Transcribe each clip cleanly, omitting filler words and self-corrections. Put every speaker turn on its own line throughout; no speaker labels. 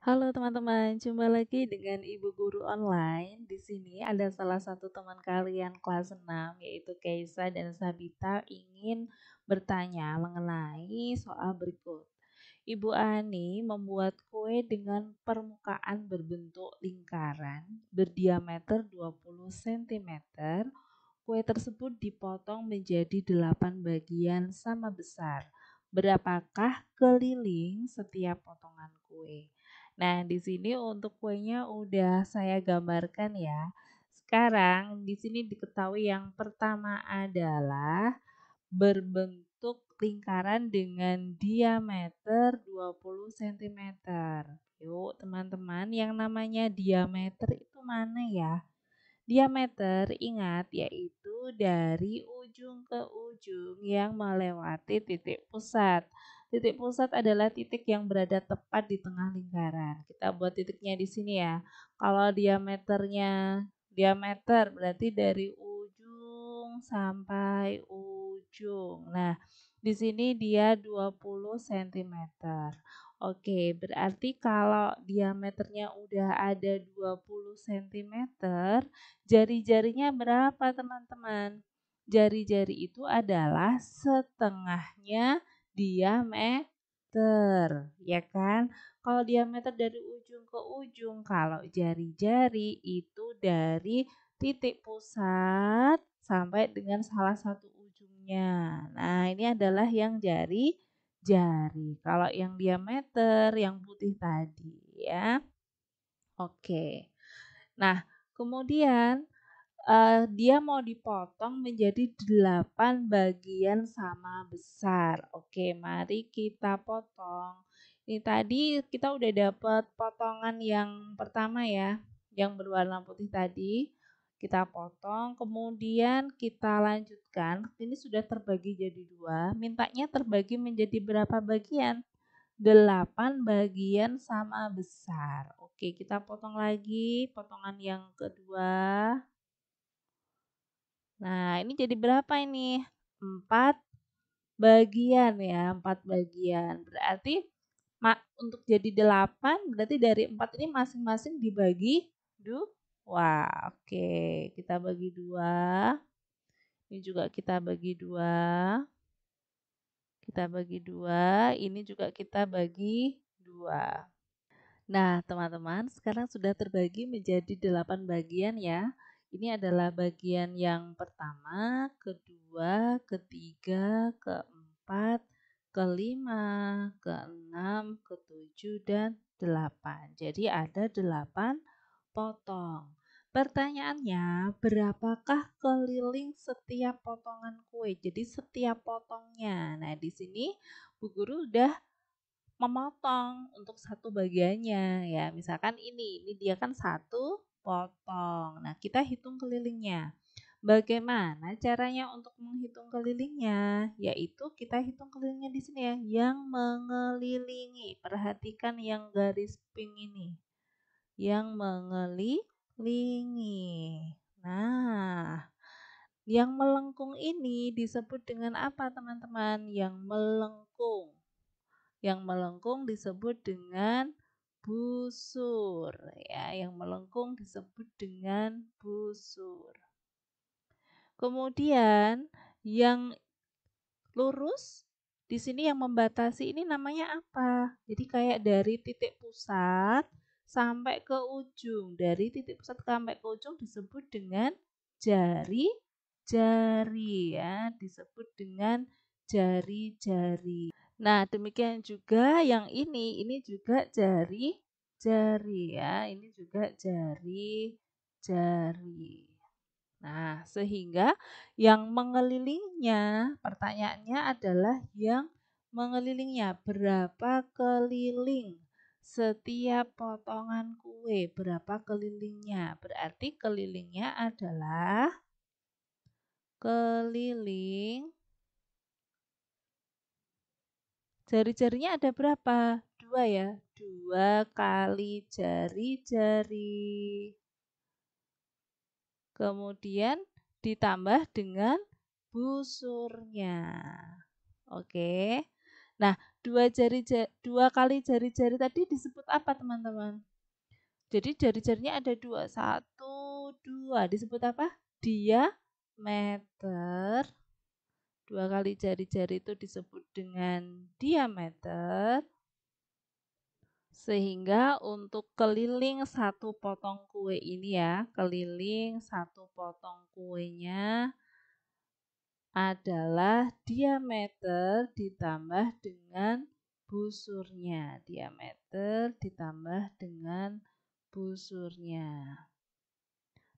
Halo teman-teman, jumpa lagi dengan Ibu Guru Online. Di sini ada salah satu teman kalian kelas 6 yaitu Keisa dan Sabita ingin bertanya mengenai soal berikut. Ibu Ani membuat kue dengan permukaan berbentuk lingkaran berdiameter 20 cm. Kue tersebut dipotong menjadi 8 bagian sama besar. Berapakah keliling setiap potongan kue? Nah, di sini untuk kuenya udah saya gambarkan ya. Sekarang di sini diketahui yang pertama adalah berbentuk lingkaran dengan diameter 20 cm. Yuk teman-teman, yang namanya diameter itu mana ya? Diameter, ingat, yaitu dari ujung ke ujung yang melewati titik pusat. Titik pusat adalah titik yang berada tepat di tengah lingkaran. Kita buat titiknya di sini ya. Kalau diameter berarti dari ujung sampai ujung. Nah, di sini dia 20 cm. Oke, berarti kalau diameternya udah ada 20 cm, jari-jarinya berapa teman-teman? Jari-jari itu adalah setengahnya diameter, ya kan? Kalau diameter dari ujung ke ujung, kalau jari-jari itu dari titik pusat sampai dengan salah satu ujungnya. Nah, ini adalah yang jari. Kalau yang diameter, yang putih tadi ya. Oke. Nah, kemudian dia mau dipotong menjadi 8 bagian sama besar. Oke, mari kita potong. Ini tadi kita udah dapat potongan yang pertama ya, yang berwarna putih tadi. Kita potong, kemudian kita lanjutkan. Ini sudah terbagi jadi 2. Mintanya terbagi menjadi berapa bagian? 8 bagian sama besar. Oke, kita potong lagi potongan yang kedua. Nah, ini jadi berapa ini? 4 bagian ya, 4 bagian. Berarti untuk jadi 8, berarti dari 4 ini masing-masing dibagi 2. Oke, kita bagi 2. Ini juga kita bagi 2. Kita bagi 2, ini juga kita bagi 2. Nah, teman-teman, sekarang sudah terbagi menjadi 8 bagian ya. Ini adalah bagian yang pertama, kedua, ketiga, keempat, kelima, keenam, ketujuh, dan 8. Jadi ada 8 potong. Pertanyaannya, berapakah keliling setiap potongan kue? Jadi setiap potongnya. Nah, di sini Bu Guru udah memotong untuk satu bagiannya ya. Misalkan ini dia kan satu potong. Nah, kita hitung kelilingnya. Bagaimana caranya untuk menghitung kelilingnya? Yaitu kita hitung kelilingnya di sini ya, yang mengelilingi. Perhatikan yang garis pink ini. Yang mengelilingi. Nah, yang melengkung ini disebut dengan apa, teman-teman? Yang melengkung. Yang melengkung disebut dengan busur ya, yang melengkung disebut dengan busur. Kemudian yang lurus di sini yang membatasi ini namanya apa? Jadi kayak dari titik pusat sampai ke ujung. Dari titik pusat sampai ke ujung disebut dengan jari-jari ya, disebut dengan jari-jari. Nah, demikian juga yang ini juga jari-jari ya, ini juga jari-jari. Nah, sehingga yang mengelilingnya, pertanyaannya adalah yang mengelilingnya, berapa keliling setiap potongan kue, berapa kelilingnya? Berarti kelilingnya adalah keliling. Jari-jarinya ada berapa? 2 ya. 2 kali jari-jari. Kemudian ditambah dengan busurnya. Oke. Nah, Dua kali jari-jari tadi disebut apa teman-teman? Jadi jari-jarinya ada dua. 1, 2. Disebut apa? Diameter. Dua kali jari-jari itu disebut dengan diameter. Sehingga untuk keliling satu potong kue ini ya, keliling satu potong kuenya adalah diameter ditambah dengan busurnya. Diameter ditambah dengan busurnya.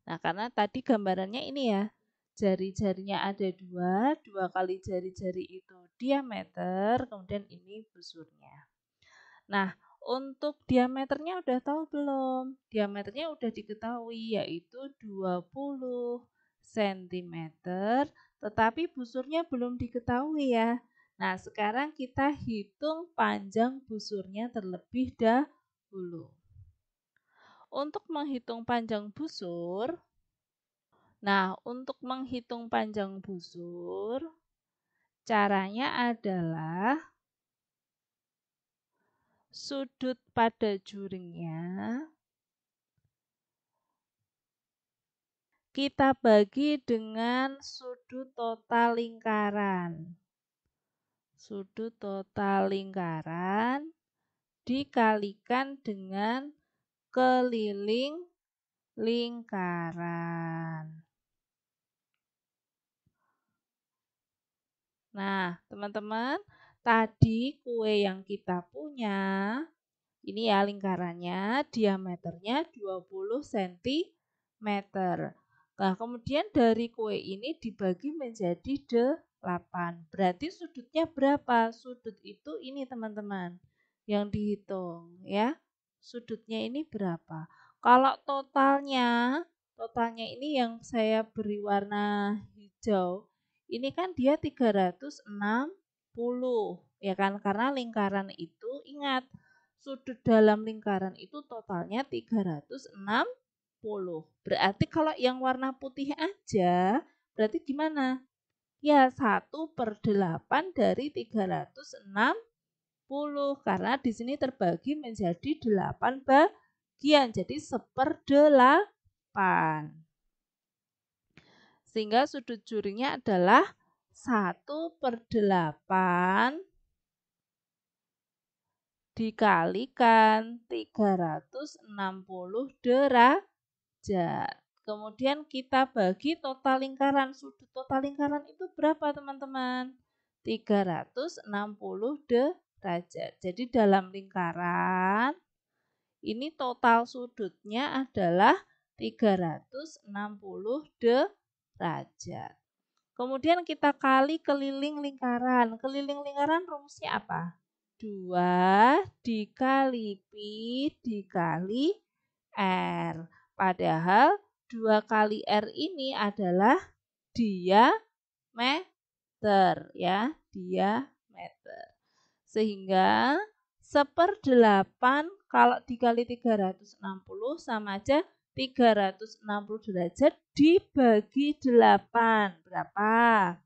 Nah, karena tadi gambarannya ini ya, jari-jarinya ada dua kali jari-jari itu diameter, kemudian ini busurnya. Nah, untuk diameternya udah tahu belum? Diameternya udah diketahui yaitu 20 cm, tetapi busurnya belum diketahui ya. Nah, sekarang kita hitung panjang busurnya terlebih dahulu. Untuk menghitung panjang busur, caranya adalah sudut pada juringnya kita bagi dengan sudut total lingkaran. Sudut total lingkaran dikalikan dengan keliling lingkaran. Nah, teman-teman, tadi kue yang kita punya, ini ya lingkarannya, diameternya 20 cm. Nah, kemudian dari kue ini dibagi menjadi 8. Berarti sudutnya berapa? Sudut itu ini teman-teman, yang dihitung ya. Sudutnya ini berapa? Kalau totalnya ini yang saya beri warna hijau. Ini kan dia 360 ya kan, karena lingkaran itu ingat sudut dalam lingkaran itu totalnya 360. Berarti kalau yang warna putih aja, berarti gimana? Ya 1/8 dari 360 karena di sini terbagi menjadi 8 bagian, jadi 1/8. Sehingga sudut juringnya adalah 1/8 dikalikan 360 derajat. Kemudian kita bagi total lingkaran. Sudut total lingkaran itu berapa teman-teman? 360 derajat. Jadi dalam lingkaran ini total sudutnya adalah 360 derajat. Kemudian kita kali keliling lingkaran. Keliling lingkaran rumusnya apa? 2 dikali pi dikali R. Padahal 2 kali R ini adalah diameter ya, diameter. Sehingga 1/8 kalau dikali 360 sama aja 360 derajat dibagi 8. Berapa?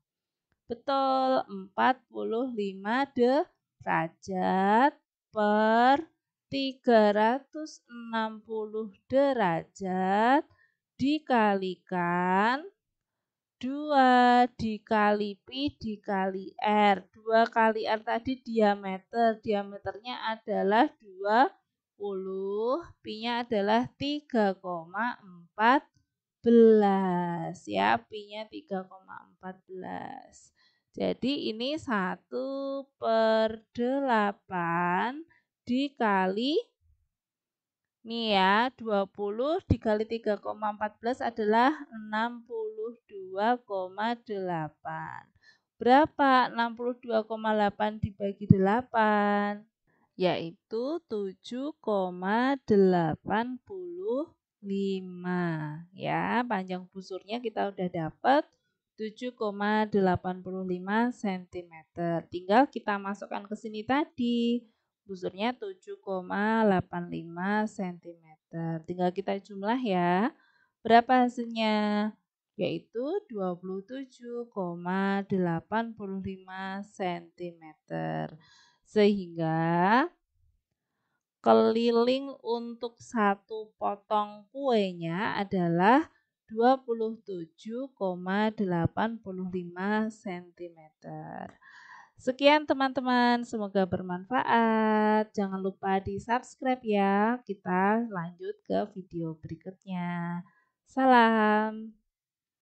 Betul, 45 derajat per 360 derajat dikalikan 2 dikali pi dikali R. 2 kali R tadi diameter. Diameternya adalah 20. Pi-nya /nya adalah 3,14 ya. Pi-nya 3,14. Jadi ini 1/8 dikali nih ya, 20 dikali 3,14 adalah 62,8. Berapa 62,8 dibagi 8? Yaitu 7,85 ya. Panjang busurnya kita udah dapat 7,85 cm. Tinggal kita masukkan ke sini tadi. Busurnya 7,85 cm. Tinggal kita jumlah ya. Berapa hasilnya? Yaitu 27,85 cm. Sehingga keliling untuk satu potong kuenya adalah 27,85 cm. Sekian teman-teman, semoga bermanfaat. Jangan lupa di-subscribe ya. Kita lanjut ke video berikutnya. Salam.